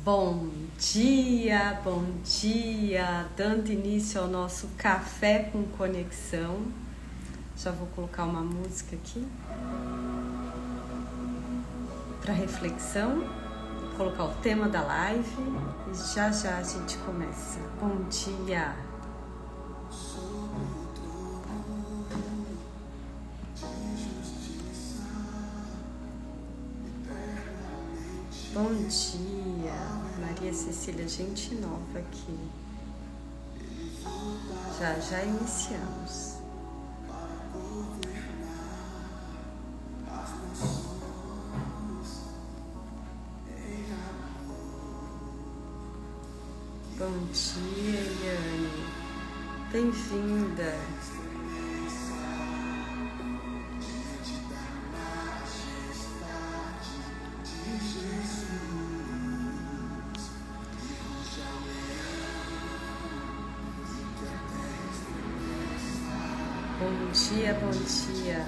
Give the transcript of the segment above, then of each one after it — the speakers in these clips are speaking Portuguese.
Bom dia! Dando início ao nosso Café com Conexão. Já vou colocar uma música aqui para reflexão, vou colocar o tema da live e já a gente começa. Bom dia! Bom dia, Maria Cecília, gente nova aqui. Já iniciamos. Bom dia, Eliane. Bem-vinda. Bom dia. Bom dia.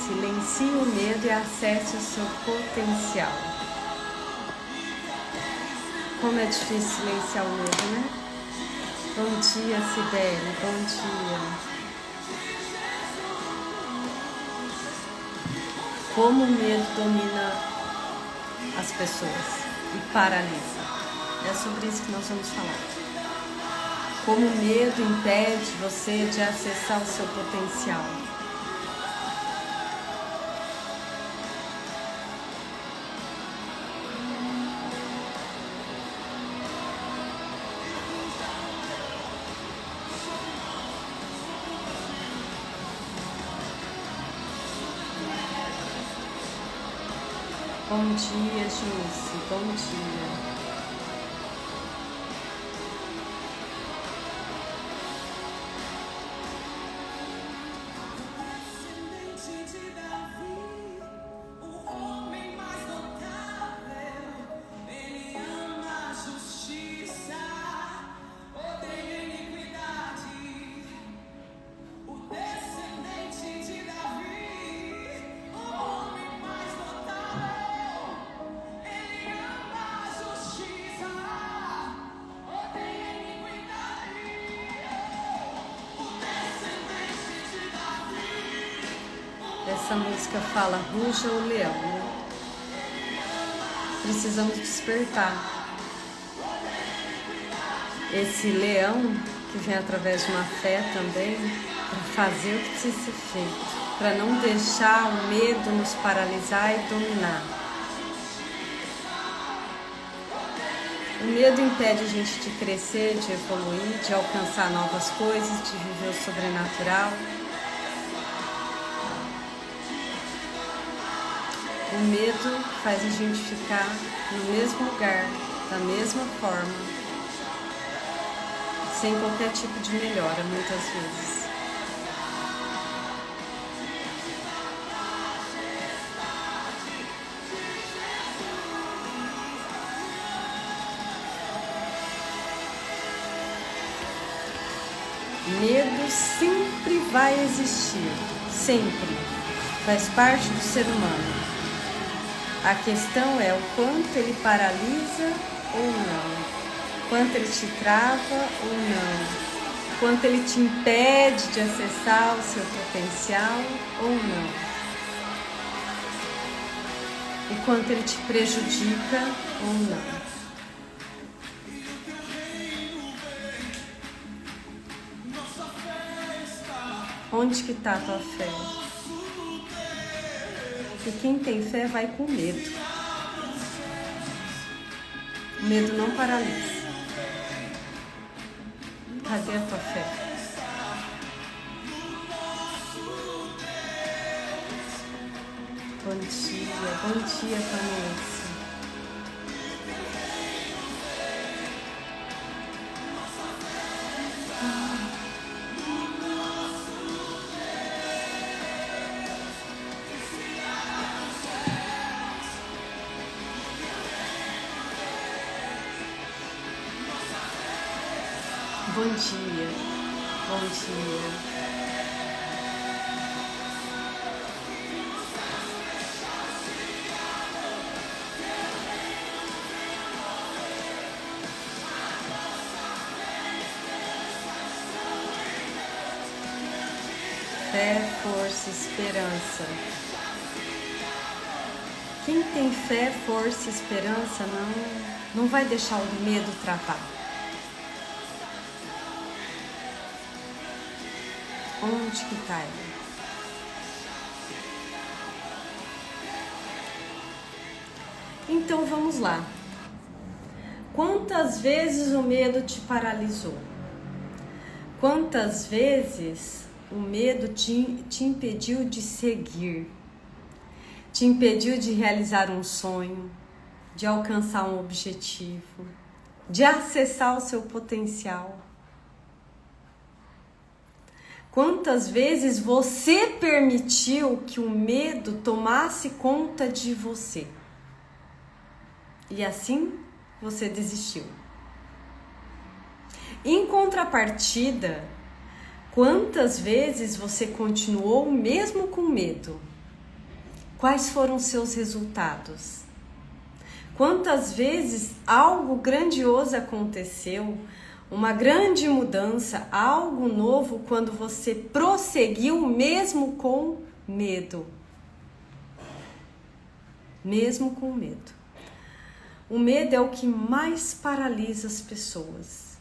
Silencie o medo e acesse o seu potencial. Como é difícil silenciar o medo, né? Bom dia, Cibele, bom dia. Como o medo domina as pessoas e paralisa. É sobre isso que nós vamos falar. Como o medo impede você de acessar o seu potencial. Bom dia, Jússi, bom dia. Essa música fala, ruja o leão, né? Precisamos despertar. Esse leão que vem através de uma fé também, para fazer o que precisa ser feito, para não deixar o medo nos paralisar e dominar. O medo impede a gente de crescer, de evoluir, de alcançar novas coisas, de viver o sobrenatural. O medo faz a gente ficar no mesmo lugar, da mesma forma, sem qualquer tipo de melhora, muitas vezes. Medo sempre vai existir, sempre, faz parte do ser humano. A questão é o quanto ele paralisa ou não, quanto ele te trava ou não, quanto ele te impede de acessar o seu potencial ou não. e quanto ele te prejudica ou não. Onde que está a tua fé? Porque quem tem fé vai com medo. O medo não paralisa. Cadê a tua fé? Bom dia, Vanessa. Bom dia, bom dia. Fé, força, esperança. Quem tem fé, força e esperança não vai deixar o medo travar. Onde que está ele? Então vamos lá. Quantas vezes o medo te paralisou? Quantas vezes o medo te impediu de seguir? Te impediu de realizar um sonho, de alcançar um objetivo, de acessar o seu potencial? Quantas vezes você permitiu que o medo tomasse conta de você? E assim você desistiu. Em contrapartida, quantas vezes você continuou mesmo com medo? Quais foram seus resultados? Quantas vezes algo grandioso aconteceu? Uma grande mudança, algo novo, quando você prosseguiu mesmo com medo. Mesmo com medo. O medo é o que mais paralisa as pessoas.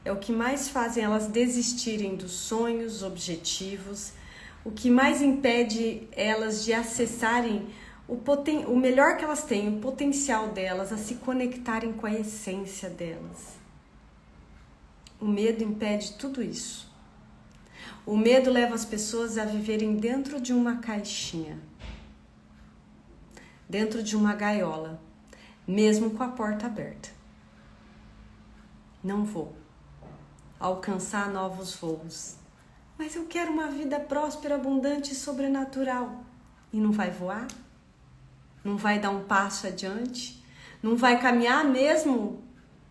É o que mais fazem elas desistirem dos sonhos, objetivos. O que mais impede elas de acessarem o melhor que elas têm, o potencial delas, a se conectarem com a essência delas. O medo impede tudo isso. O medo leva as pessoas a viverem dentro de uma caixinha, dentro de uma gaiola, mesmo com a porta aberta. Não vou alcançar novos voos, mas eu quero uma vida próspera, abundante e sobrenatural. E não vai voar? Não vai dar um passo adiante? Não vai caminhar mesmo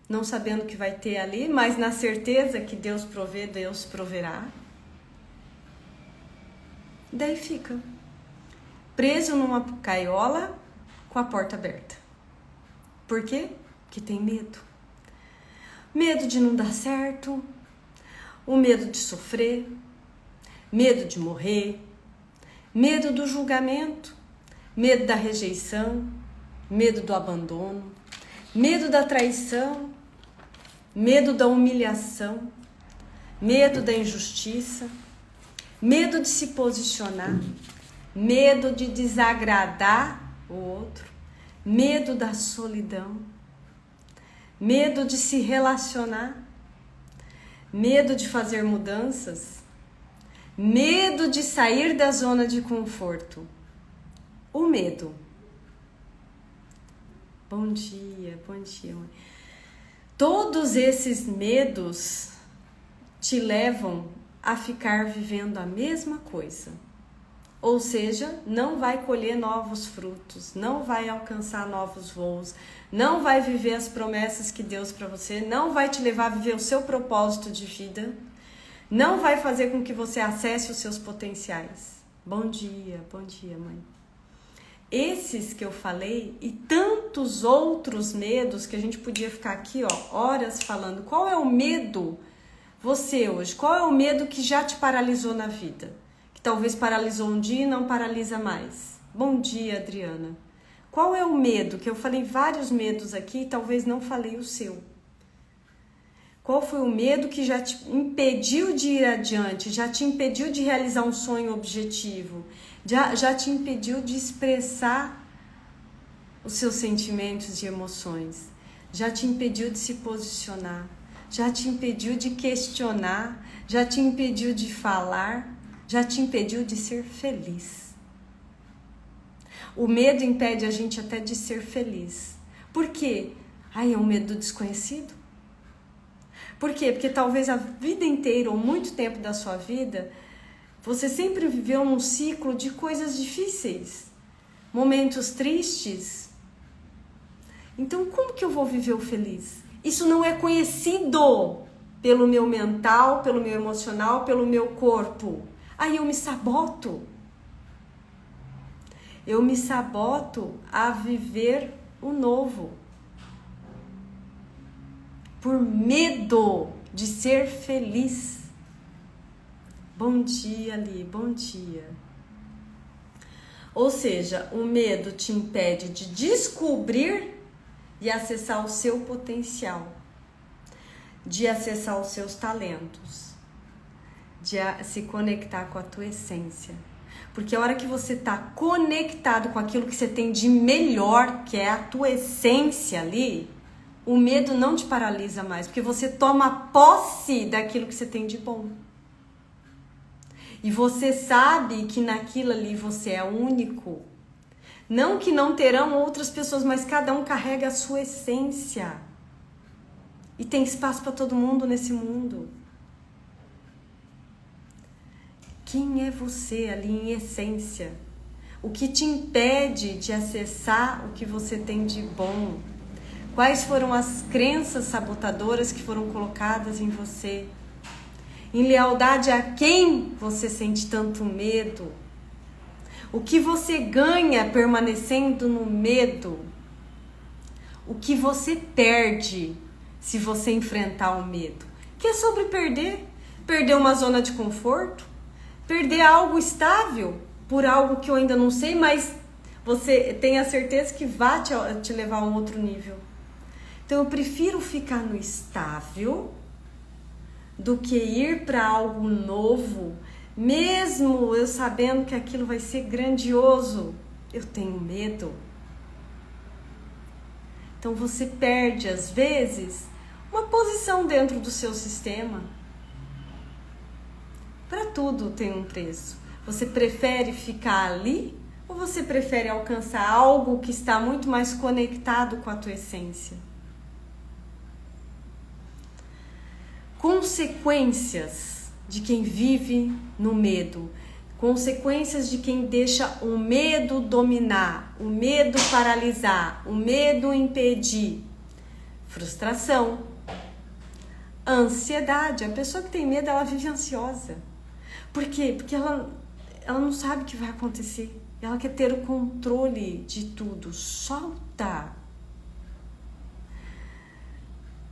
não sabendo o que vai ter ali, mas na certeza que Deus provê, Deus proverá? Daí fica preso numa gaiola com a porta aberta. Por quê? Porque tem medo. Medo de não dar certo, o medo de sofrer, medo de morrer, medo do julgamento, medo da rejeição, medo do abandono, medo da traição, medo da humilhação, medo da injustiça, medo de se posicionar, medo de desagradar o outro, medo da solidão, medo de se relacionar, medo de fazer mudanças, medo de sair da zona de conforto. O medo. Bom dia, mãe. Todos esses medos te levam a ficar vivendo a mesma coisa. Ou seja, não vai colher novos frutos, não vai alcançar novos voos, não vai viver as promessas que Deus para você, não vai te levar a viver o seu propósito de vida, não vai fazer com que você acesse os seus potenciais. Bom dia, mãe. Esses que eu falei e tantos outros medos que a gente podia ficar aqui, horas falando. Qual é o medo você hoje? Qual é o medo que já te paralisou na vida? Que talvez paralisou um dia e não paralisa mais. Bom dia, Adriana. Qual é o medo? Que eu falei vários medos aqui e talvez não falei o seu. Qual foi o medo que já te impediu de ir adiante, já te impediu de realizar um sonho objetivo, já te impediu de expressar os seus sentimentos e emoções, já te impediu de se posicionar, já te impediu de questionar, já te impediu de falar, já te impediu de ser feliz. O medo impede a gente até de ser feliz. Por quê? É um medo do desconhecido. Por quê? Porque talvez a vida inteira ou muito tempo da sua vida, você sempre viveu num ciclo de coisas difíceis, momentos tristes. Então, como que eu vou viver o feliz? Isso não é conhecido pelo meu mental, pelo meu emocional, pelo meu corpo. Aí eu me saboto. Eu me saboto a viver o novo. Por medo de ser feliz. Bom dia, Ali, bom dia. Ou seja, o medo te impede de descobrir e acessar o seu potencial, de acessar os seus talentos, de se conectar com a tua essência. Porque a hora que você está conectado com aquilo que você tem de melhor, que é a tua essência ali, o medo não te paralisa mais, porque você toma posse daquilo que você tem de bom. E você sabe que naquilo ali você é único. Não que não terão outras pessoas, mas cada um carrega a sua essência. E tem espaço para todo mundo nesse mundo. Quem é você ali em essência? O que te impede de acessar o que você tem de bom? Quais foram as crenças sabotadoras que foram colocadas em você? Em lealdade a quem você sente tanto medo? O que você ganha permanecendo no medo? O que você perde se você enfrentar o medo? Que é sobre perder. Perder uma zona de conforto. Perder algo estável por algo que eu ainda não sei, mas você tem a certeza que vai te levar a um outro nível. Então eu prefiro ficar no estável do que ir para algo novo, mesmo eu sabendo que aquilo vai ser grandioso. Eu tenho medo. Então você perde, às vezes, uma posição dentro do seu sistema. Para tudo tem um preço. Você prefere ficar ali ou você prefere alcançar algo que está muito mais conectado com a tua essência? Consequências de quem vive no medo. Consequências de quem deixa o medo dominar, o medo paralisar, o medo impedir. Frustração, ansiedade. A pessoa que tem medo, ela vive ansiosa. Por quê? Porque ela não sabe o que vai acontecer. Ela quer ter o controle de tudo. Solta.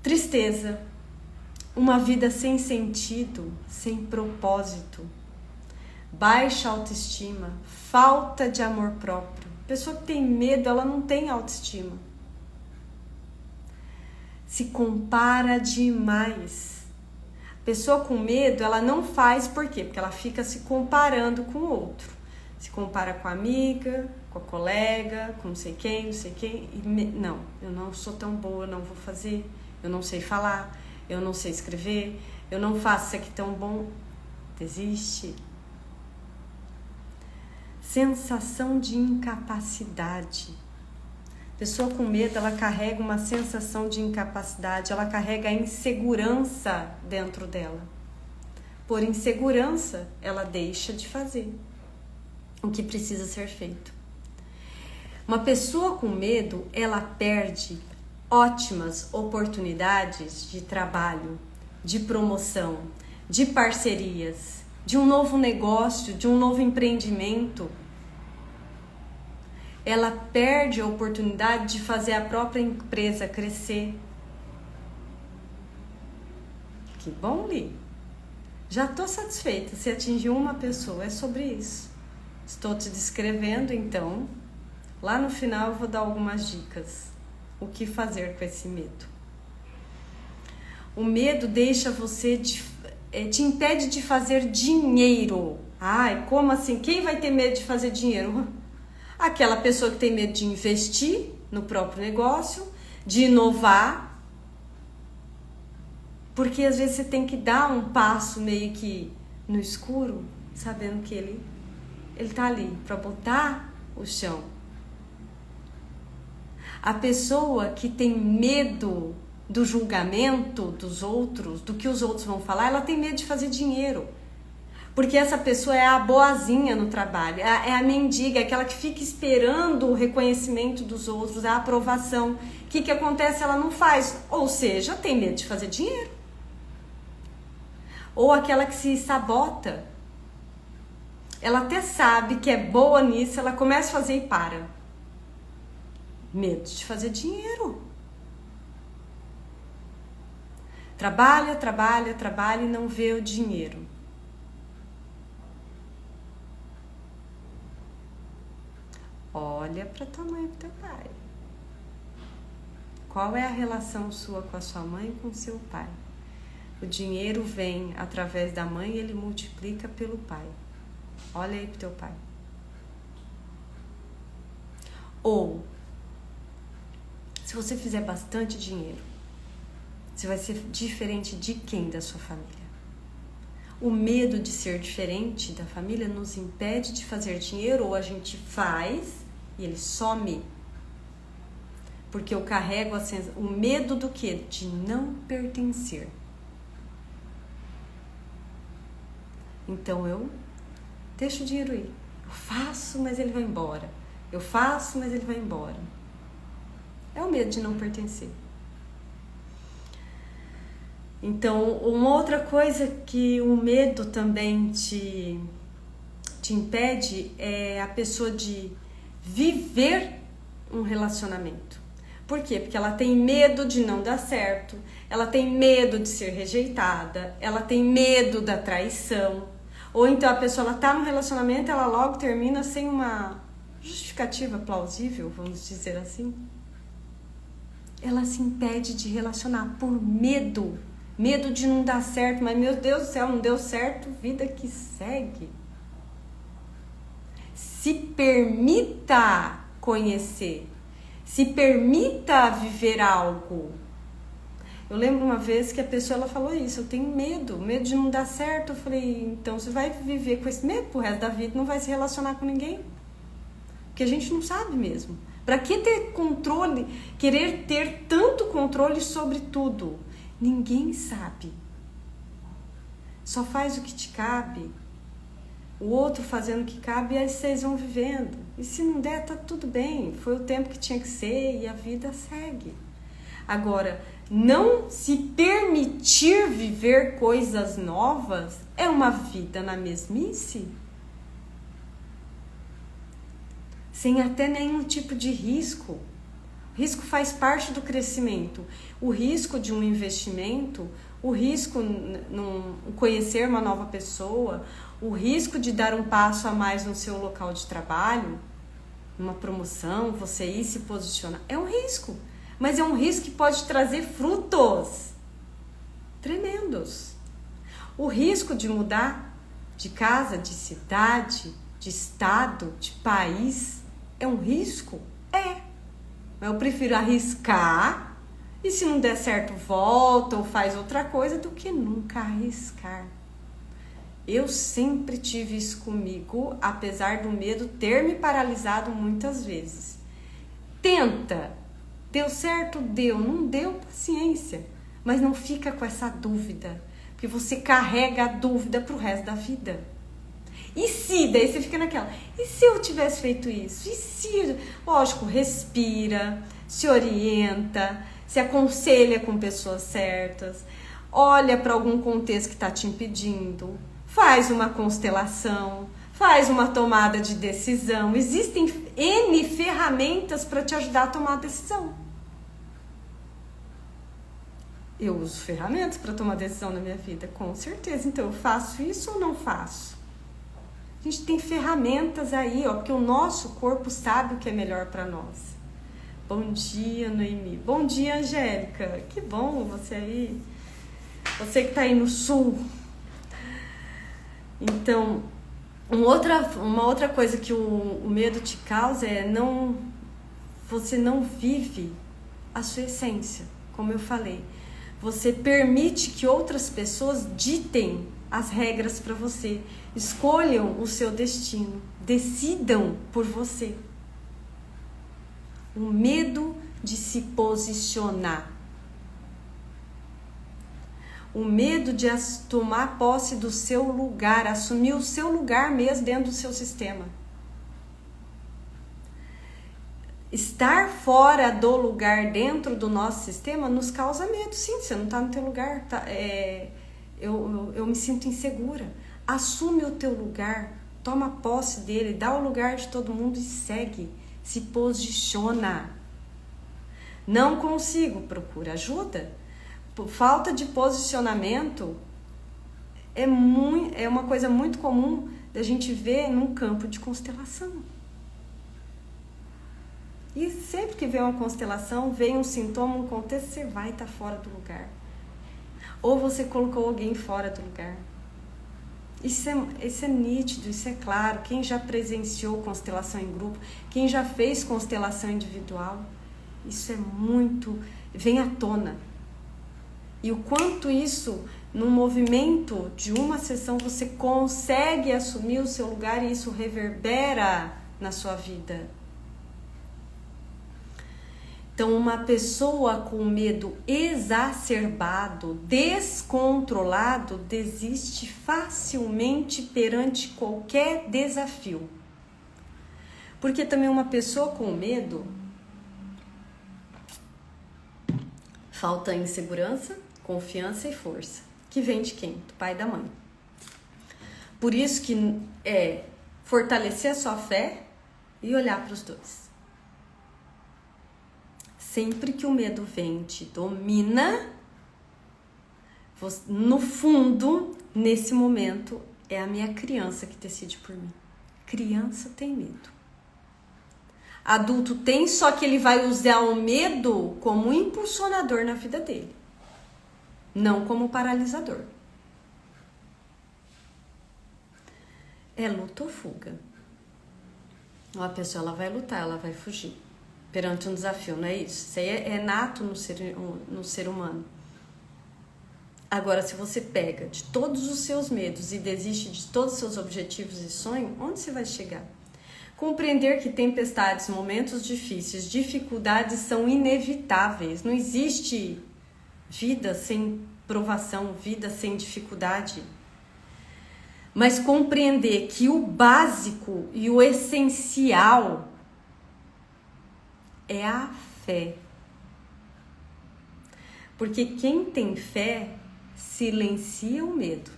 Tristeza. Uma vida sem sentido, sem propósito. Baixa autoestima, falta de amor próprio. Pessoa que tem medo, ela não tem autoestima. Se compara demais. Pessoa com medo, ela não faz, por quê? Porque ela fica se comparando com o outro. Se compara com a amiga, com a colega, com não sei quem. Não, eu não sou tão boa, eu não vou fazer, eu não sei falar, eu não sei escrever, eu não faço isso aqui tão bom. Desiste. Sensação de incapacidade. Pessoa com medo, ela carrega uma sensação de incapacidade, ela carrega a insegurança dentro dela. Por insegurança, ela deixa de fazer o que precisa ser feito. Uma pessoa com medo, ela perde ótimas oportunidades de trabalho, de promoção, de parcerias, de um novo negócio, de um novo empreendimento. Ela perde a oportunidade de fazer a própria empresa crescer. Que bom, Li. Já estou satisfeita se atingir uma pessoa. É sobre isso. Estou te descrevendo, então, Lá no final eu vou dar algumas dicas. O que fazer com esse medo? O medo deixa você, te impede de fazer dinheiro. Ai, como assim? Quem vai ter medo de fazer dinheiro? Aquela pessoa que tem medo de investir no próprio negócio, de inovar. Porque às vezes você tem que dar um passo meio que no escuro, sabendo que ele tá ali para botar o chão. A pessoa que tem medo do julgamento dos outros, do que os outros vão falar, ela tem medo de fazer dinheiro. Porque essa pessoa é a boazinha no trabalho, é a mendiga, é aquela que fica esperando o reconhecimento dos outros, a aprovação. O que acontece? Ela não faz, ou seja, tem medo de fazer dinheiro. Ou aquela que se sabota. Ela até sabe que é boa nisso, ela começa a fazer e para. Medo de fazer dinheiro. Trabalha, trabalha, trabalha e não vê o dinheiro. Olha para tua mãe e pro teu pai. Qual é a relação sua com a sua mãe e com o seu pai? O dinheiro vem através da mãe e ele multiplica pelo pai. Olha aí pro teu pai. Ou, se você fizer bastante dinheiro, você vai ser diferente de quem da sua família? O medo de ser diferente da família nos impede de fazer dinheiro, ou a gente faz e ele some. Porque eu carrego o medo do quê? De não pertencer. Então eu deixo o dinheiro ir. Eu faço, mas ele vai embora. Eu faço, mas ele vai embora. É o medo de não pertencer. Então, uma outra coisa que o medo também te impede é a pessoa de viver um relacionamento. Por quê? Porque ela tem medo de não dar certo, ela tem medo de ser rejeitada, ela tem medo da traição. Ou então a pessoa está num relacionamento, ela logo termina sem uma justificativa plausível, vamos dizer assim. Ela se impede de relacionar por medo. Medo de não dar certo, mas meu Deus do céu, não deu certo, vida que segue. Se permita conhecer, se permita viver algo. Eu lembro uma vez que a pessoa ela falou isso, eu tenho medo de não dar certo. Eu falei, então você vai viver com esse medo pro resto da vida, não vai se relacionar com ninguém. Porque a gente não sabe mesmo. Para que ter controle, querer ter tanto controle sobre tudo? Ninguém sabe. Só faz o que te cabe. O outro fazendo o que cabe e aí vocês vão vivendo. E se não der, tá tudo bem. Foi o tempo que tinha que ser e a vida segue. Agora, não se permitir viver coisas novas é uma vida na mesmice. Sem até nenhum tipo de risco. O risco faz parte do crescimento. O risco de um investimento, o risco em conhecer uma nova pessoa, o risco de dar um passo a mais no seu local de trabalho, uma promoção, você ir se posicionar, é um risco. Mas é um risco que pode trazer frutos tremendos. O risco de mudar de casa, de cidade, de estado, de país, é um risco? É. Eu prefiro arriscar e se não der certo volta ou faz outra coisa do que nunca arriscar. Eu sempre tive isso comigo, apesar do medo ter me paralisado muitas vezes. Tenta. Deu certo? Deu. Não deu? Paciência. Mas não fica com essa dúvida, porque você carrega a dúvida pro resto da vida. E se? Daí você fica naquela, e se eu tivesse feito isso? E se? Lógico, respira, se orienta, se aconselha com pessoas certas, olha para algum contexto que está te impedindo, faz uma constelação, faz uma tomada de decisão. Existem N ferramentas para te ajudar a tomar a decisão. Eu uso ferramentas para tomar decisão na minha vida, com certeza. Então, eu faço isso ou não faço? A gente tem ferramentas aí, ó, porque o nosso corpo sabe o que é melhor para nós. Bom dia, Noemi. Bom dia, Angélica. Que bom você aí. Você que tá aí no sul. Então, uma outra coisa que o medo te causa é você não vive a sua essência, como eu falei. Você permite que outras pessoas ditem as regras para você, escolham o seu destino, decidam por você. O medo de se posicionar. O medo de tomar posse do seu lugar, assumir o seu lugar mesmo dentro do seu sistema. Estar fora do lugar dentro do nosso sistema nos causa medo. Sim, você não está no teu lugar. Eu me sinto insegura. Assume o teu lugar, toma posse dele, dá o lugar de todo mundo e segue. Se posiciona. Não consigo, procura ajuda. Falta de posicionamento é uma coisa muito comum da gente ver num campo de constelação. E sempre que vem uma constelação, vem um sintoma, um contexto, você vai estar fora do lugar. Ou você colocou alguém fora do lugar. Isso é nítido, isso é claro. Quem já presenciou constelação em grupo, quem já fez constelação individual, isso é muito... vem à tona. E o quanto isso, num movimento de uma sessão, você consegue assumir o seu lugar e isso reverbera na sua vida. Então, uma pessoa com medo exacerbado, descontrolado, desiste facilmente perante qualquer desafio. Porque também uma pessoa com medo, falta insegurança, confiança e força. Que vem de quem? Do pai e da mãe. Por isso que é fortalecer a sua fé e olhar para os dois. Sempre que o medo vem, te domina, no fundo, nesse momento, é a minha criança que decide por mim. Criança tem medo. Adulto tem, só que ele vai usar o medo como impulsionador na vida dele, não como paralisador. É luta ou fuga. Uma pessoa ela vai lutar, ela vai fugir perante um desafio, não é isso? Isso aí é nato no ser humano. Agora, se você pega de todos os seus medos e desiste de todos os seus objetivos e sonhos, onde você vai chegar? Compreender que tempestades, momentos difíceis, dificuldades são inevitáveis. Não existe vida sem provação, vida sem dificuldade. Mas compreender que o básico e o essencial é a fé. Porque quem tem fé silencia o medo.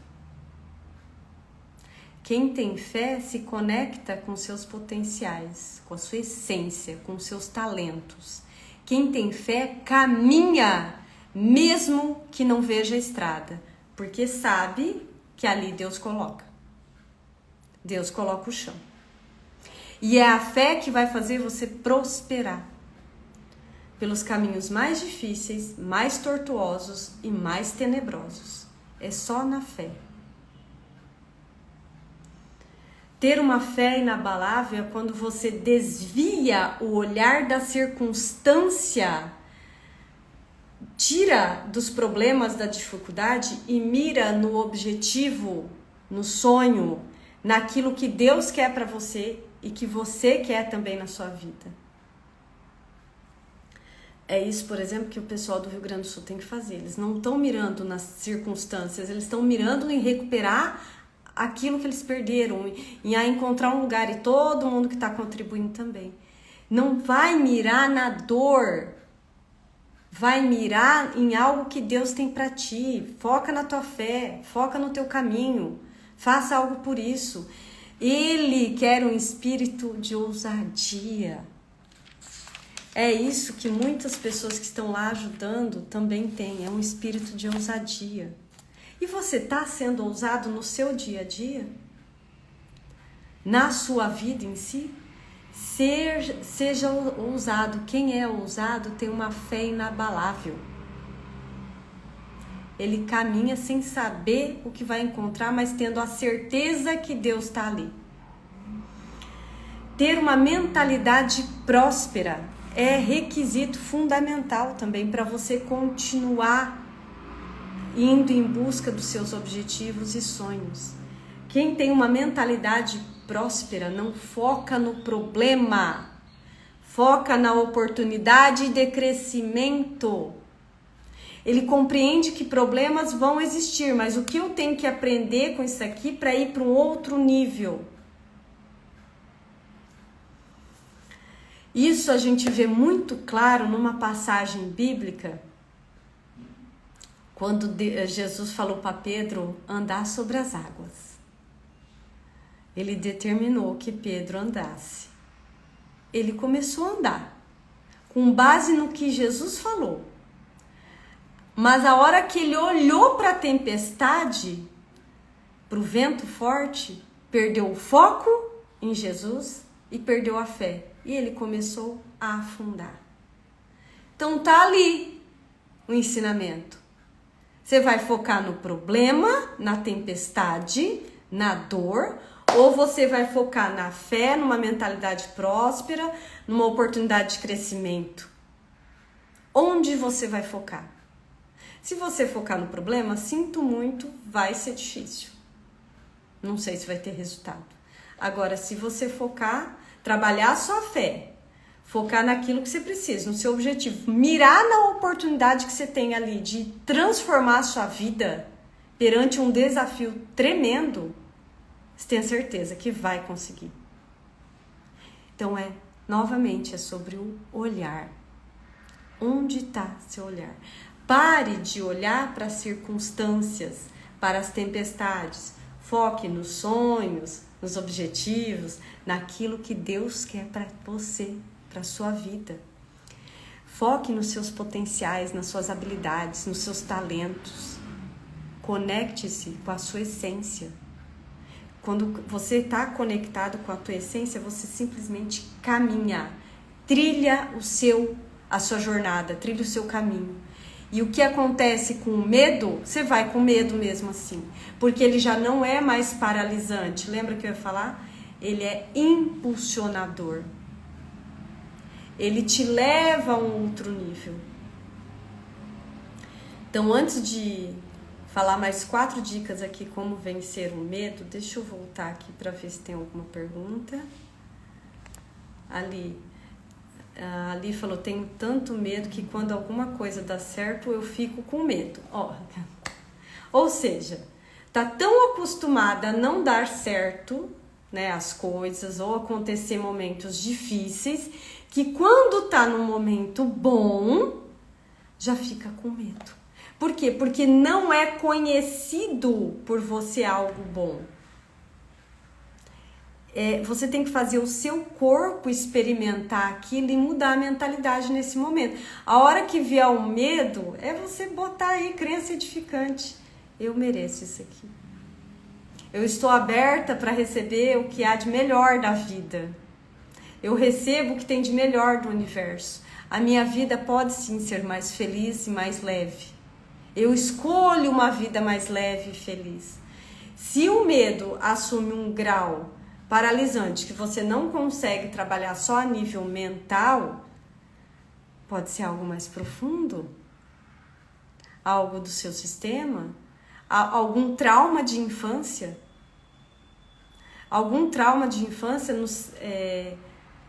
Quem tem fé se conecta com seus potenciais, com a sua essência, com seus talentos. Quem tem fé caminha, mesmo que não veja a estrada, porque sabe que ali Deus coloca. Deus coloca o chão. E é a fé que vai fazer você prosperar pelos caminhos mais difíceis, mais tortuosos e mais tenebrosos. É só na fé. Ter uma fé inabalável é quando você desvia o olhar da circunstância, tira dos problemas, da dificuldade e mira no objetivo, no sonho, naquilo que Deus quer para você e que você quer também na sua vida. É isso, por exemplo, que o pessoal do Rio Grande do Sul tem que fazer. Eles não estão mirando nas circunstâncias, eles estão mirando em recuperar aquilo que eles perderam, em encontrar um lugar, e todo mundo que está contribuindo também. Não vai mirar na dor, vai mirar em algo que Deus tem para ti. Foca na tua fé, foca no teu caminho, faça algo por isso. Ele quer um espírito de ousadia. É isso que muitas pessoas que estão lá ajudando também têm, é um espírito de ousadia. E você está sendo ousado no seu dia a dia? na sua vida em si, seja ousado. Quem é ousado tem uma fé inabalável. Ele caminha sem saber o que vai encontrar, mas tendo a certeza que Deus está ali. Ter uma mentalidade próspera é requisito fundamental também para você continuar indo em busca dos seus objetivos e sonhos. Quem tem uma mentalidade próspera não foca no problema, foca na oportunidade de crescimento. Ele compreende que problemas vão existir, mas o que eu tenho que aprender com isso aqui para ir para um outro nível? Isso a gente vê muito claro numa passagem bíblica, quando Jesus falou para Pedro andar sobre as águas. Ele determinou que Pedro andasse. Ele começou a andar, com base no que Jesus falou. Mas a hora que ele olhou para a tempestade, para o vento forte, perdeu o foco em Jesus e perdeu a fé. E ele começou a afundar. Então tá ali o ensinamento. Você vai focar no problema, na tempestade, na dor, ou você vai focar na fé, numa mentalidade próspera, numa oportunidade de crescimento? Onde você vai focar? Se você focar no problema, sinto muito, vai ser difícil. Não sei se vai ter resultado. Agora, se você focar, trabalhar a sua fé, focar naquilo que você precisa, no seu objetivo, mirar na oportunidade que você tem ali de transformar a sua vida perante um desafio tremendo, você tem a certeza que vai conseguir. Então novamente, é sobre o olhar. Onde está seu olhar? Pare de olhar para as circunstâncias, para as tempestades. Foque nos sonhos, nos objetivos, naquilo que Deus quer para você, para a sua vida. Foque nos seus potenciais, nas suas habilidades, nos seus talentos. Conecte-se com a sua essência. Quando você está conectado com a tua essência, você simplesmente caminha, trilha a sua jornada, trilha o seu caminho. E o que acontece com o medo, você vai com medo mesmo assim, porque ele já não é mais paralisante. Lembra que eu ia falar? Ele é impulsionador. Ele te leva a um outro nível. Então, antes de falar mais 4 dicas aqui como vencer o medo, deixa eu voltar aqui para ver se tem alguma pergunta. Ali falou, tenho tanto medo que quando alguma coisa dá certo, eu fico com medo. Ou seja, tá tão acostumada a não dar certo, né, as coisas, ou acontecer momentos difíceis, que quando tá num momento bom, já fica com medo. Por quê? Porque não é conhecido por você algo bom. Você tem que fazer o seu corpo experimentar aquilo e mudar a mentalidade nesse momento. A hora que vier o medo, é você botar aí crença edificante. Eu mereço isso aqui. Eu estou aberta para receber o que há de melhor da vida. Eu recebo o que tem de melhor do universo. A minha vida pode sim ser mais feliz e mais leve. Eu escolho uma vida mais leve e feliz. Se o medo assume um grau paralisante, que você não consegue trabalhar só a nível mental, pode ser algo mais profundo, algo do seu sistema, algum trauma de infância. Algum trauma de infância nos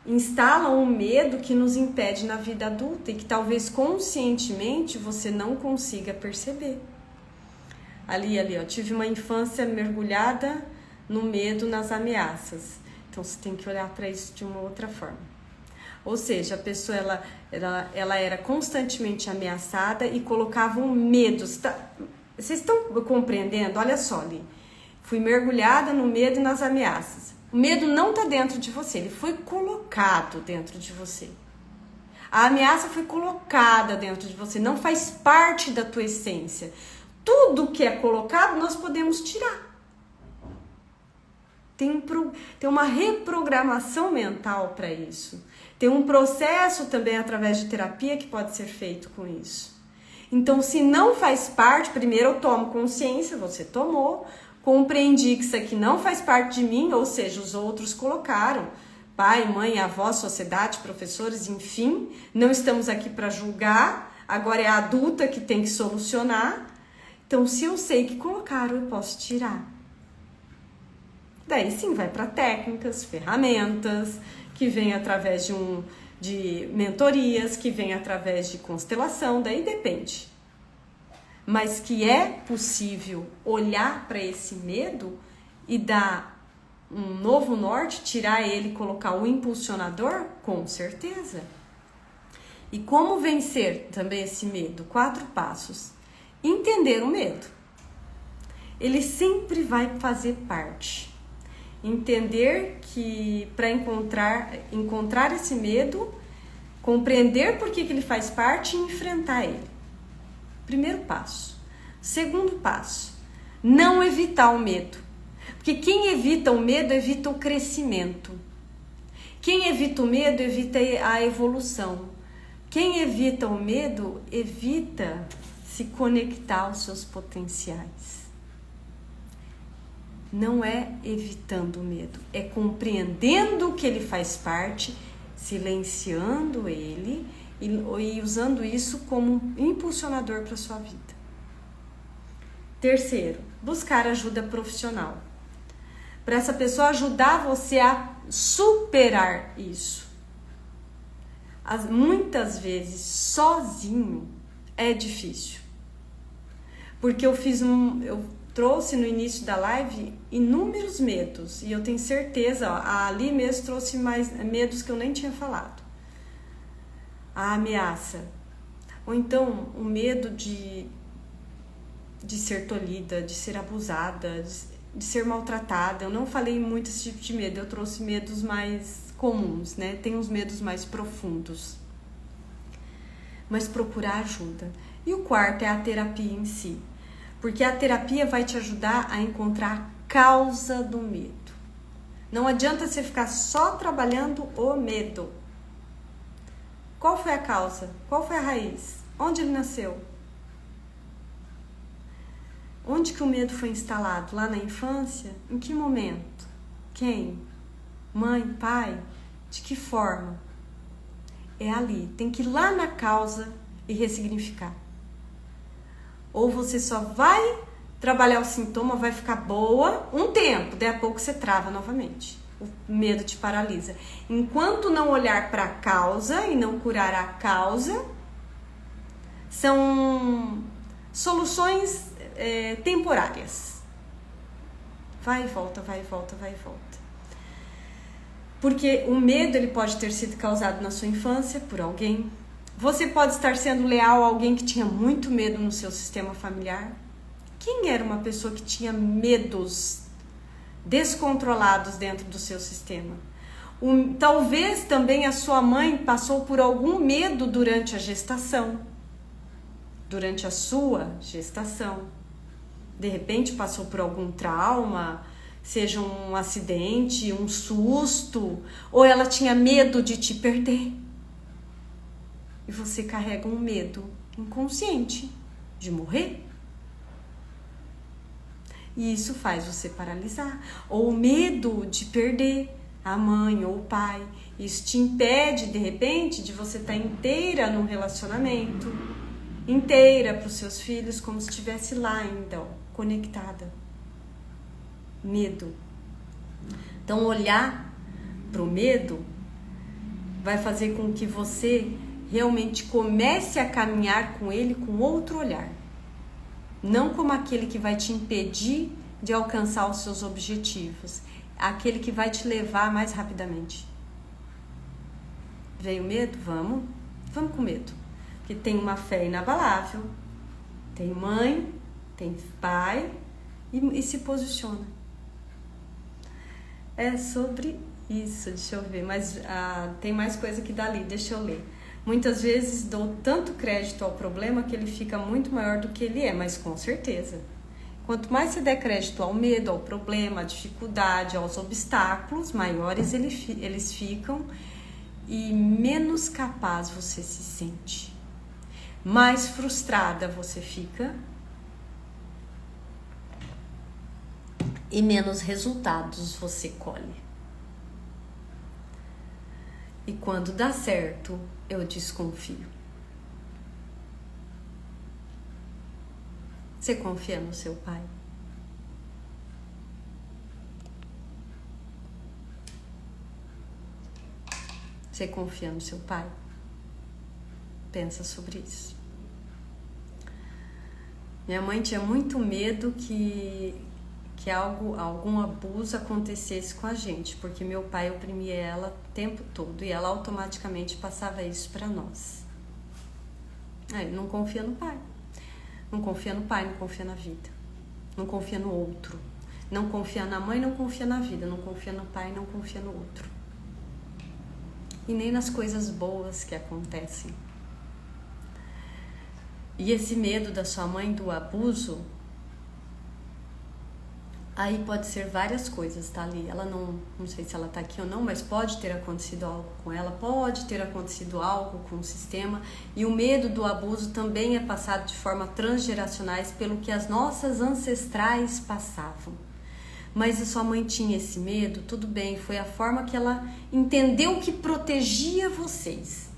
instala um medo que nos impede na vida adulta e que talvez conscientemente você não consiga perceber. Ali, ó, tive uma infância mergulhada no medo, nas ameaças. Então você tem que olhar para isso de uma outra forma. Ou seja, a pessoa ela era constantemente ameaçada e colocava um medo. Vocês estão compreendendo? Olha só ali. Fui mergulhada no medo e nas ameaças. O medo não está dentro de você, ele foi colocado dentro de você. A ameaça foi colocada dentro de você, não faz parte da tua essência. Tudo que é colocado nós podemos tirar. Tem uma reprogramação mental para isso. Tem um processo também através de terapia que pode ser feito com isso. Então, se não faz parte, primeiro eu tomo consciência, você tomou, compreendi que isso aqui não faz parte de mim, ou seja, os outros colocaram, pai, mãe, avó, sociedade, professores, enfim, não estamos aqui para julgar, agora é a adulta que tem que solucionar. Então, se eu sei que colocaram, eu posso tirar. Daí sim, vai para técnicas, ferramentas, que vem através de mentorias, que vem através de constelação, daí depende. Mas que é possível olhar para esse medo e dar um novo norte, tirar ele e colocar o impulsionador? Com certeza. E como vencer também esse medo? 4 passos. Entender o medo. Ele sempre vai fazer parte. Entender que para encontrar esse medo, compreender por que ele faz parte e enfrentar ele. Primeiro passo. Segundo passo, não evitar o medo. Porque quem evita o medo, evita o crescimento. Quem evita o medo, evita a evolução. Quem evita o medo, evita se conectar aos seus potenciais. Não é evitando o medo, é compreendendo que ele faz parte, silenciando ele e usando isso como um impulsionador para a sua vida. Terceiro, buscar ajuda profissional. Para essa pessoa ajudar você a superar isso. Muitas vezes, sozinho, é difícil. Porque eu trouxe no início da live inúmeros medos, e eu tenho certeza, a Ali mesmo trouxe mais medos que eu nem tinha falado. A ameaça, ou então o medo de ser tolhida, de ser abusada, de ser maltratada. Eu não falei muito esse tipo de medo, eu trouxe medos mais comuns, né? Tem uns medos mais profundos. Mas procurar ajuda. E o quarto é a terapia em si. Porque a terapia vai te ajudar a encontrar a causa do medo. Não adianta você ficar só trabalhando o medo. Qual foi a causa? Qual foi a raiz? Onde ele nasceu? Onde que o medo foi instalado? Lá na infância? Em que momento? Quem? Mãe? Pai? De que forma? É ali. Tem que ir lá na causa e ressignificar. Ou você só vai trabalhar o sintoma, vai ficar boa um tempo, daí a pouco você trava novamente. O medo te paralisa. Enquanto não olhar para a causa e não curar a causa, são soluções temporárias. Vai e volta, vai e volta, vai e volta. Porque o medo ele pode ter sido causado na sua infância por alguém. Você pode estar sendo leal a alguém que tinha muito medo no seu sistema familiar. Quem era uma pessoa que tinha medos descontrolados dentro do seu sistema? Talvez também a sua mãe passou por algum medo durante a gestação. Durante a sua gestação. De repente passou por algum trauma, seja um acidente, um susto, ou ela tinha medo de te perder. E você carrega um medo inconsciente de morrer. E isso faz você paralisar. Ou o medo de perder a mãe ou o pai. Isso te impede, de repente, de você estar inteira num relacionamento. Inteira para os seus filhos, como se estivesse lá ainda, ó, conectada. Medo. Então, olhar para o medo vai fazer com que você realmente comece a caminhar com ele com outro olhar. Não como aquele que vai te impedir de alcançar os seus objetivos. Aquele que vai te levar mais rapidamente. Veio medo? Vamos com medo. Porque tem uma fé inabalável, tem mãe, tem pai e se posiciona. É sobre isso, deixa eu ver, mas tem mais coisa que dali, deixa eu ler. Muitas vezes dou tanto crédito ao problema que ele fica muito maior do que ele é, mas com certeza. Quanto mais você der crédito ao medo, ao problema, à dificuldade, aos obstáculos, maiores eles ficam e menos capaz você se sente. Mais frustrada você fica e menos resultados você colhe. E quando dá certo, eu desconfio. Você confia no seu pai? Você confia no seu pai? Pensa sobre isso. Minha mãe tinha muito medo que algum abuso acontecesse com a gente, porque meu pai oprimia ela o tempo todo e ela automaticamente passava isso para nós. Aí não confia no pai. Não confia no pai, não confia na vida. Não confia no outro. Não confia na mãe, não confia na vida. Não confia no pai, não confia no outro. E nem nas coisas boas que acontecem. E esse medo da sua mãe do abuso, aí pode ser várias coisas, tá ali. Ela não sei se ela tá aqui ou não, mas pode ter acontecido algo com ela, pode ter acontecido algo com o sistema. E o medo do abuso também é passado de forma transgeracionais pelo que as nossas ancestrais passavam. Mas a sua mãe tinha esse medo, tudo bem, foi a forma que ela entendeu que protegia vocês.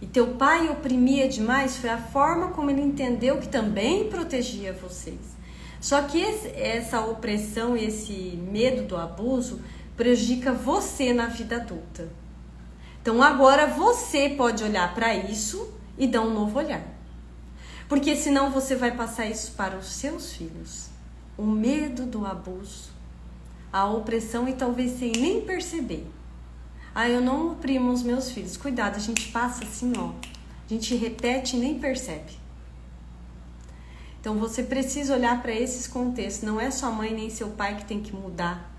E teu pai oprimia demais, foi a forma como ele entendeu que também protegia vocês. Só que essa opressão e esse medo do abuso prejudica você na vida adulta. Então agora você pode olhar para isso e dar um novo olhar. Porque senão você vai passar isso para os seus filhos. O medo do abuso, a opressão e talvez sem nem perceber. Eu não oprimo os meus filhos. Cuidado, a gente passa assim, ó. A gente repete e nem percebe. Então você precisa olhar para esses contextos. Não é sua mãe nem seu pai que tem que mudar.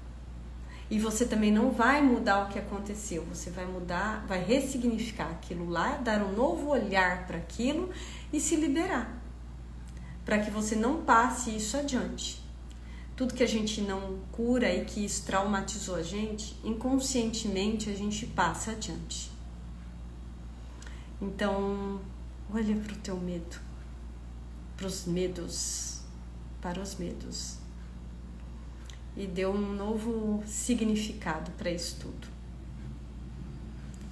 E você também não vai mudar o que aconteceu. Você vai mudar, vai ressignificar aquilo lá, dar um novo olhar para aquilo e se liberar. Para que você não passe isso adiante. Tudo que a gente não cura e que isso traumatizou a gente, inconscientemente a gente passa adiante. Então, olha para o teu medo, para os medos, e dê um novo significado para isso tudo.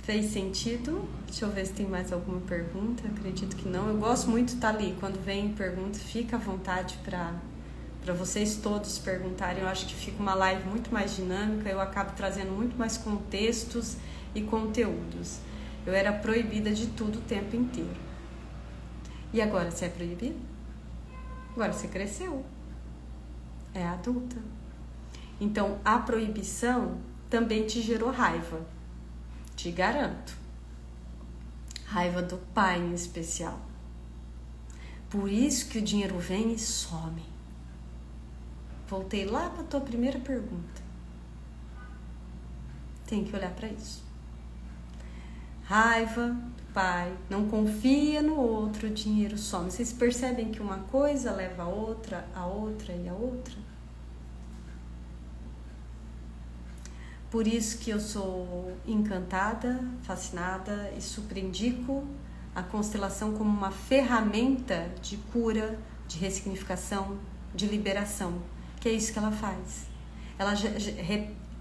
Fez sentido? Deixa eu ver se tem mais alguma pergunta. Acredito que não. Eu gosto muito de estar ali. Quando vem pergunta, fica à vontade para vocês todos perguntarem. Eu acho que fica uma live muito mais dinâmica, eu acabo trazendo muito mais contextos e conteúdos. Eu era proibida de tudo o tempo inteiro. E agora você é proibida? Agora você cresceu. É adulta. Então a proibição também te gerou raiva. Te garanto. Raiva do pai em especial. Por isso que o dinheiro vem e some. Voltei lá para a tua primeira pergunta. Tem que olhar para isso. Raiva do pai, não confia no outro, o dinheiro some. Vocês percebem que uma coisa leva a outra e a outra? Por isso que eu sou encantada, fascinada e super indico a constelação como uma ferramenta de cura, de ressignificação, de liberação. Que é isso que ela faz. Ela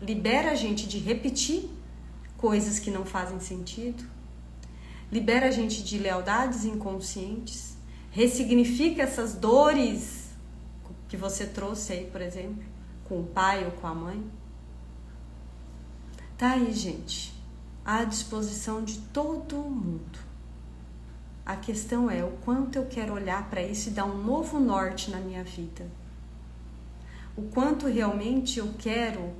libera a gente de repetir coisas que não fazem sentido, libera a gente de lealdades inconscientes, ressignifica essas dores que você trouxe aí, por exemplo, com o pai ou com a mãe. Tá aí, gente, à disposição de todo mundo. A questão é o quanto eu quero olhar para isso e dar um novo norte na minha vida. O quanto realmente eu quero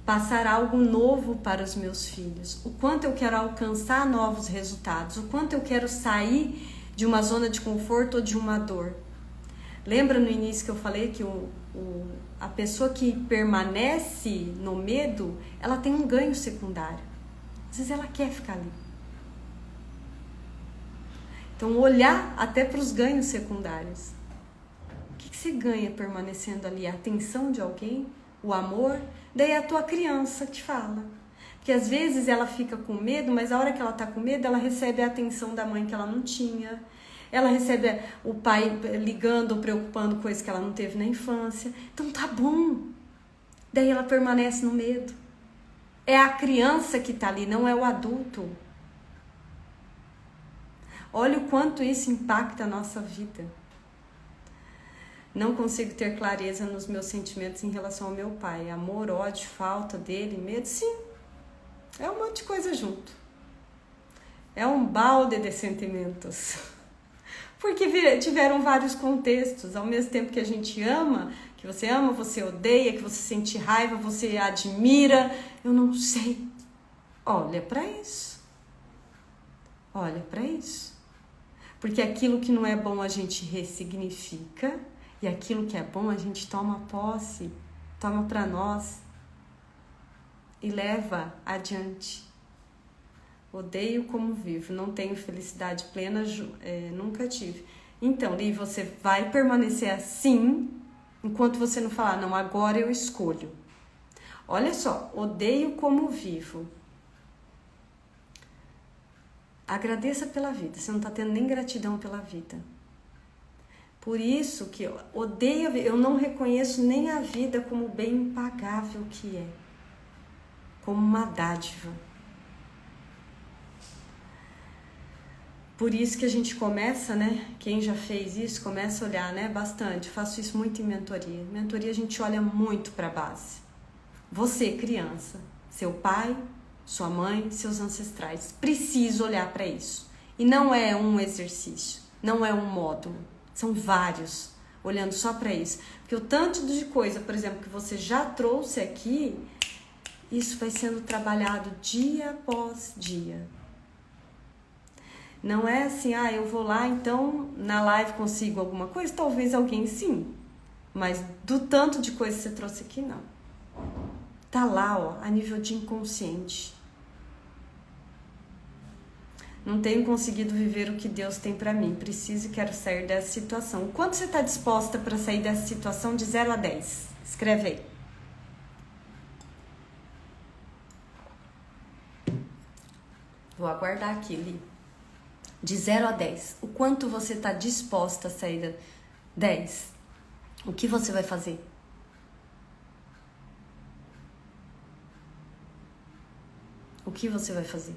passar algo novo para os meus filhos. O quanto eu quero alcançar novos resultados. O quanto eu quero sair de uma zona de conforto ou de uma dor. Lembra no início que eu falei que a pessoa que permanece no medo, ela tem um ganho secundário. Às vezes ela quer ficar ali. Então olhar até para os ganhos secundários. O que que você ganha permanecendo ali? A atenção de alguém? O amor? Daí é a tua criança te fala. Porque às vezes ela fica com medo, mas a hora que ela tá com medo, ela recebe a atenção da mãe que ela não tinha. Ela recebe o pai ligando ou preocupando coisas que ela não teve na infância. Então tá bom. Daí ela permanece no medo. É a criança que tá ali, não é o adulto. Olha o quanto isso impacta a nossa vida. Não consigo ter clareza nos meus sentimentos em relação ao meu pai. Amor, ódio, falta dele, medo, sim. É um monte de coisa junto. É um balde de sentimentos. Porque tiveram vários contextos. Ao mesmo tempo que a gente ama, que você odeia, que você sente raiva, você admira. Eu não sei. Olha para isso. Olha para isso. Porque aquilo que não é bom a gente ressignifica. E aquilo que é bom a gente toma posse. Toma para nós. E leva adiante. Odeio como vivo, não tenho felicidade plena, nunca tive. Então, Li, você vai permanecer assim, enquanto você não falar, não, agora eu escolho. Olha só, odeio como vivo. Agradeça pela vida, você não está tendo nem gratidão pela vida. Por isso que eu odeio, eu não reconheço nem a vida como bem impagável que é. Como uma dádiva. Por isso que a gente começa, né? Quem já fez isso, começa a olhar, né? Bastante. Eu faço isso muito em mentoria. Em mentoria a gente olha muito para a base. Você, criança, seu pai, sua mãe, seus ancestrais. Precisa olhar para isso. E não é um exercício, não é um módulo. São vários, olhando só para isso. Porque o tanto de coisa, por exemplo, que você já trouxe aqui, isso vai sendo trabalhado dia após dia. Não é assim, eu vou lá, então na live consigo alguma coisa? Talvez alguém sim. Mas do tanto de coisa que você trouxe aqui, não. Tá lá, ó, a nível de inconsciente. Não tenho conseguido viver o que Deus tem pra mim. Preciso e quero sair dessa situação. Quanto você tá disposta para sair dessa situação de 0 a 10? Escreve aí. Vou aguardar aqui, Li. De 0 a 10, o quanto você está disposta a sair da 10? O que você vai fazer? O que você vai fazer?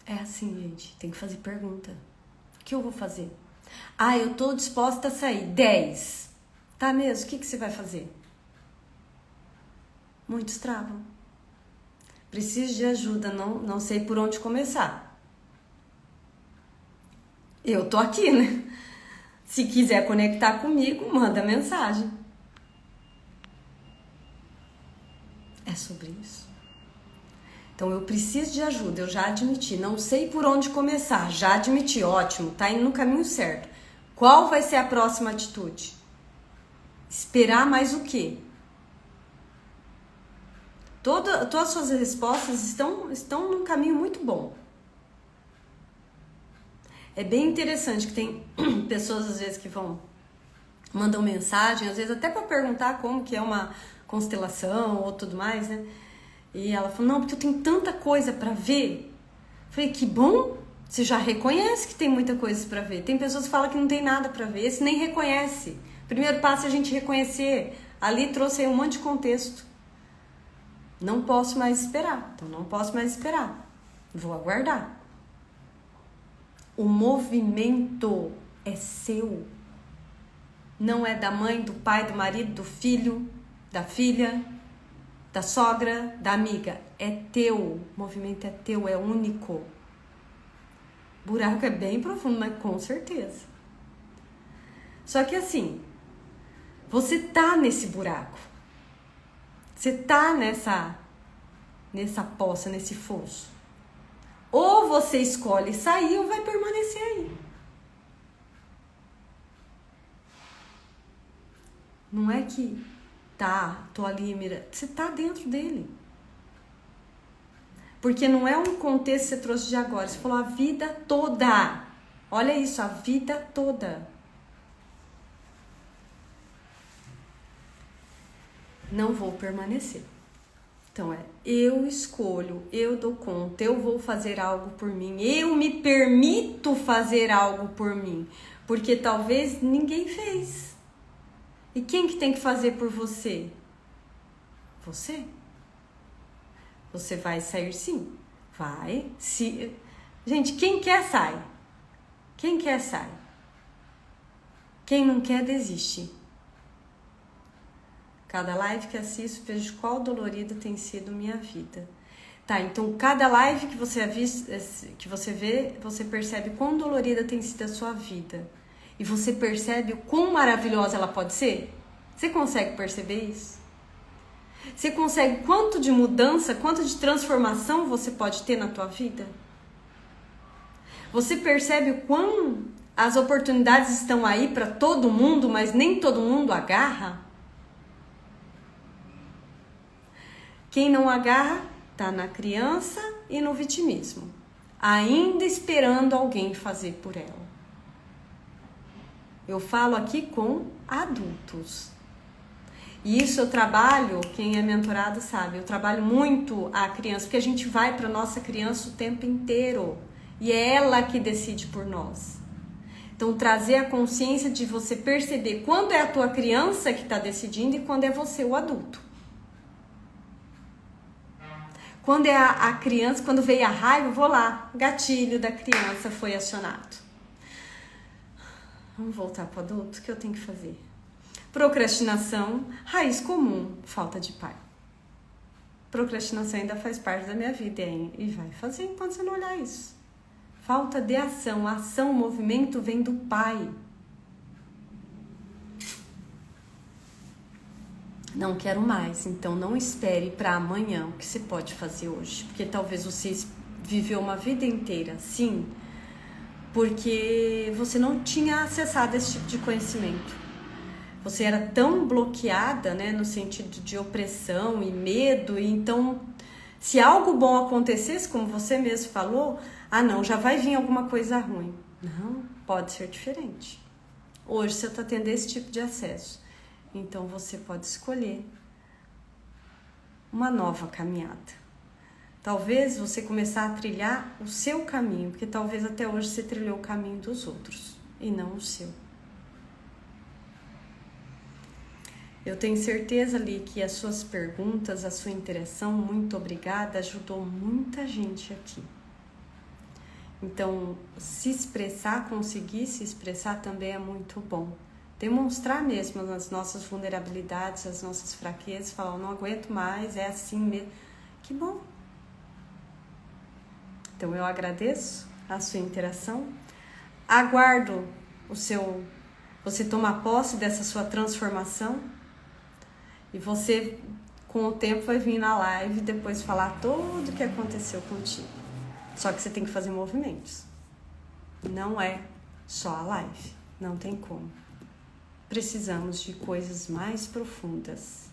É assim, gente, tem que fazer pergunta. O que eu vou fazer? Eu tô disposta a sair. 10. Tá mesmo? O que você vai fazer? Muitos travam. Preciso de ajuda, não sei por onde começar. Eu tô aqui, né? Se quiser conectar comigo, manda mensagem. É sobre isso. Então eu preciso de ajuda, eu já admiti. Não sei por onde começar, já admiti. Ótimo, tá indo no caminho certo. Qual vai ser a próxima atitude? Esperar mais o quê? Todas as suas respostas estão num caminho muito bom. É bem interessante que tem pessoas às vezes que mandam mensagem, às vezes até para perguntar como que é uma constelação ou tudo mais, né? E ela falou, não, porque eu tenho tanta coisa para ver. Eu falei, que bom, você já reconhece que tem muita coisa para ver. Tem pessoas que falam que não tem nada para ver, esse nem reconhece. O primeiro passo é a gente reconhecer. Ali trouxe aí um monte de contexto. Não posso mais esperar, então não posso mais esperar. Vou aguardar. O movimento é seu. Não é da mãe, do pai, do marido, do filho, da filha, da sogra, da amiga. É teu. O movimento é teu, é único. O buraco é bem profundo, mas com certeza. Só que assim, você tá nesse buraco. Você tá nessa poça, nesse fosso. Ou você escolhe sair ou vai permanecer aí. Não é que tô ali, mira. Você tá dentro dele. Porque não é um contexto que você trouxe de agora. Você falou a vida toda. Olha isso, a vida toda. Não vou permanecer. Então eu escolho, eu dou conta, eu vou fazer algo por mim. Eu me permito fazer algo por mim. Porque talvez ninguém fez. E quem que tem que fazer por você? Você. Você vai sair sim. Vai. Gente, quem quer sai. Quem quer sai. Quem não quer desiste. Cada live que assisto, vejo qual dolorida tem sido minha vida. Tá, então cada live que você vê, você percebe quão dolorida tem sido a sua vida. E você percebe o quão maravilhosa ela pode ser? Você consegue perceber isso? Você consegue quanto de mudança, quanto de transformação você pode ter na tua vida? Você percebe o quão as oportunidades estão aí para todo mundo, mas nem todo mundo agarra? Quem não agarra está na criança e no vitimismo, ainda esperando alguém fazer por ela. Eu falo aqui com adultos. E isso eu trabalho, quem é mentorado sabe, eu trabalho muito a criança, porque a gente vai para nossa criança o tempo inteiro. E é ela que decide por nós. Então, trazer a consciência de você perceber quando é a tua criança que está decidindo e quando é você, o adulto. Quando é a criança, quando veio a raiva, eu vou lá, gatilho da criança foi acionado. Vamos voltar para o adulto, o que eu tenho que fazer? Procrastinação, raiz comum, falta de pai. Procrastinação ainda faz parte da minha vida, hein? E vai fazer enquanto você não olhar isso. Falta de ação, ação, movimento vem do pai. Não quero mais, então não espere para amanhã o que você pode fazer hoje. Porque talvez você viveu uma vida inteira assim, porque você não tinha acessado esse tipo de conhecimento. Você era tão bloqueada, né, no sentido de opressão e medo, e então, se algo bom acontecesse, como você mesmo falou, não, já vai vir alguma coisa ruim. Não, pode ser diferente. Hoje você está tendo esse tipo de acesso. Então você pode escolher uma nova caminhada. Talvez você começar a trilhar o seu caminho, porque talvez até hoje você trilhou o caminho dos outros e não o seu. Eu tenho certeza ali que as suas perguntas, a sua interação, muito obrigada, ajudou muita gente aqui. Então, se expressar, conseguir se expressar também é muito bom. Demonstrar mesmo as nossas vulnerabilidades, as nossas fraquezas, falar, eu não aguento mais, é assim mesmo. Que bom! Então, eu agradeço a sua interação, aguardo você tomar posse dessa sua transformação e você, com o tempo, vai vir na live e depois falar tudo o que aconteceu contigo. Só que você tem que fazer movimentos. Não é só a live, não tem como. Precisamos de coisas mais profundas.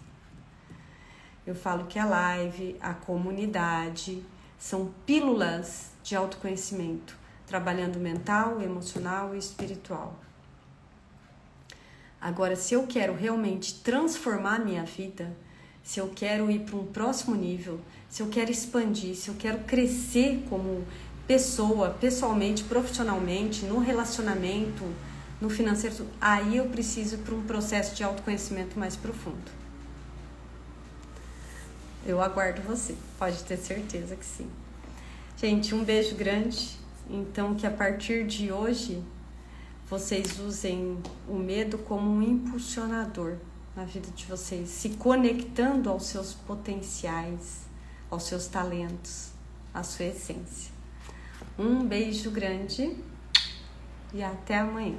Eu falo que a live, a comunidade, são pílulas de autoconhecimento, trabalhando mental, emocional e espiritual. Agora, se eu quero realmente transformar minha vida, se eu quero ir para um próximo nível, se eu quero expandir, se eu quero crescer como pessoa, pessoalmente, profissionalmente, no relacionamento, no financeiro, aí eu preciso ir para um processo de autoconhecimento mais profundo. Eu aguardo você, pode ter certeza que sim. Gente, um beijo grande. Então, que a partir de hoje, vocês usem o medo como um impulsionador na vida de vocês, se conectando aos seus potenciais, aos seus talentos, à sua essência. Um beijo grande e até amanhã.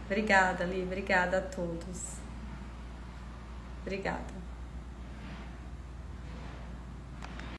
Obrigada, Li. Obrigada a todos. Obrigada.